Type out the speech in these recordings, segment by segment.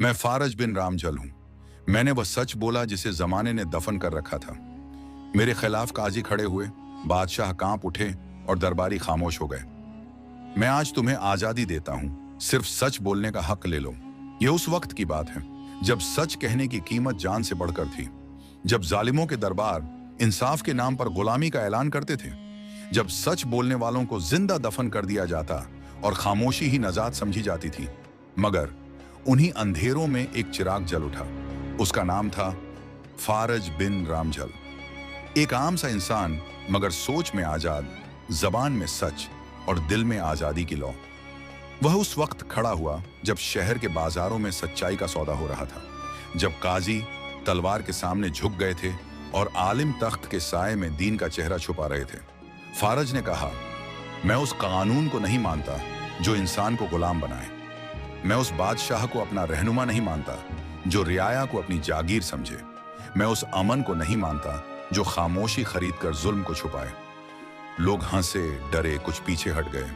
मैं फारज बिन रामजल हूं। मैंने वह सच बोला जिसे जमाने ने दफन कर रखा था। मेरे खिलाफ काजी खड़े हुए, बादशाह कांप उठे और दरबारी खामोश हो गए। मैं आज तुम्हें आजादी देता हूं, सिर्फ सच बोलने का हक ले लो। यह उस वक्त की बात है जब सच कहने की कीमत जान से बढ़कर थी, जब जालिमों के दरबार इंसाफ के नाम पर गुलामी का ऐलान करते थे, जब सच बोलने वालों को जिंदा दफन कर दिया जाता और खामोशी ही नजात समझी जाती थी। मगर उन्हीं अंधेरों में एक चिराग जल उठा। उसका नाम था फारज बिन रामजल। एक आम सा इंसान, मगर सोच में आजाद, जबान में सच और दिल में आजादी की लौ। वह उस वक्त खड़ा हुआ जब शहर के बाजारों में सच्चाई का सौदा हो रहा था, जब काजी तलवार के सामने झुक गए थे और आलिम तख्त के साए में दीन का चेहरा छुपा रहे थे। फारज ने कहा, मैं उस कानून को नहीं मानता जो इंसान को गुलाम बनाए। मैं उस बादशाह को अपना रहनुमा नहीं मानता जो रियाया को अपनी जागीर समझे। मैं उस अमन को नहीं मानता जो खामोशी खरीद कर जुल्म को छुपाए। लोग हंसे, डरे, कुछ पीछे हट गए,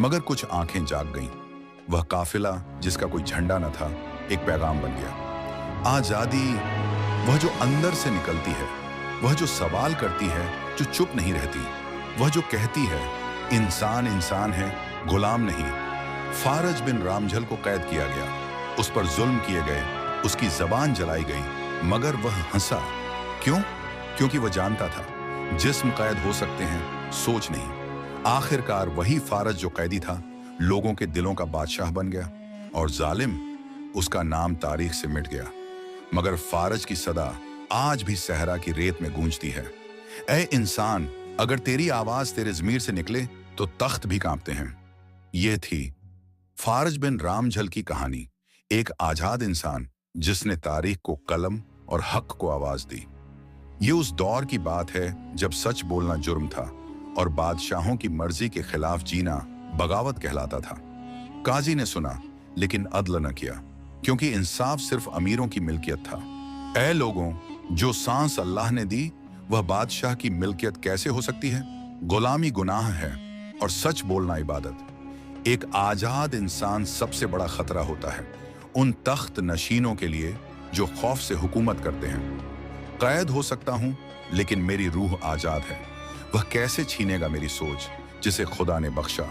मगर कुछ आंखें जाग गईं। वह काफिला जिसका कोई झंडा न था, एक पैगाम बन गया। आजादी वह जो अंदर से निकलती है, वह जो सवाल करती है, जो चुप नहीं रहती, वह जो कहती है इंसान इंसान है, गुलाम नहीं। फारज बिन रामजल को कैद किया गया, उस पर जुल्म किए गए, उसकी जबान जलाई गई, मगर वह हंसा। क्यों? क्योंकि वह जानता था जिस्म कैद हो सकते हैं, सोच नहीं। आखिरकार वही फारज जो कैदी था, लोगों के दिलों का बादशाह बन गया, और जालिम, उसका नाम तारीख से मिट गया। मगर फारज की सदा आज भी सहरा की रेत में गूंजती है। ऐ इंसान, अगर तेरी आवाज तेरे ज़मीर से निकले तो तख्त भी कांपते हैं। ये थी फारज बिन रामजल की कहानी, एक आजाद इंसान जिसने तारीख को कलम और हक को आवाज दी। ये उस दौर की बात है जब सच बोलना जुर्म था और बादशाहों की मर्जी के खिलाफ जीना बगावत कहलाता था। काजी ने सुना लेकिन अदल न किया, क्योंकि इंसाफ सिर्फ अमीरों की मिल्कियत था। ऐ लोगों, जो सांस अल्लाह ने दी वह बादशाह की मिल्कियत कैसे हो सकती है? गुलामी गुनाह है और सच बोलना इबादत। एक आजाद इंसान सबसे बड़ा खतरा होता है उन तख्त नशीनों के लिए जो खौफ से हुकूमत करते हैं। कैद हो सकता हूं, लेकिन मेरी रूह आजाद है। वह कैसे छीनेगा मेरी सोच जिसे खुदा ने बख्शा?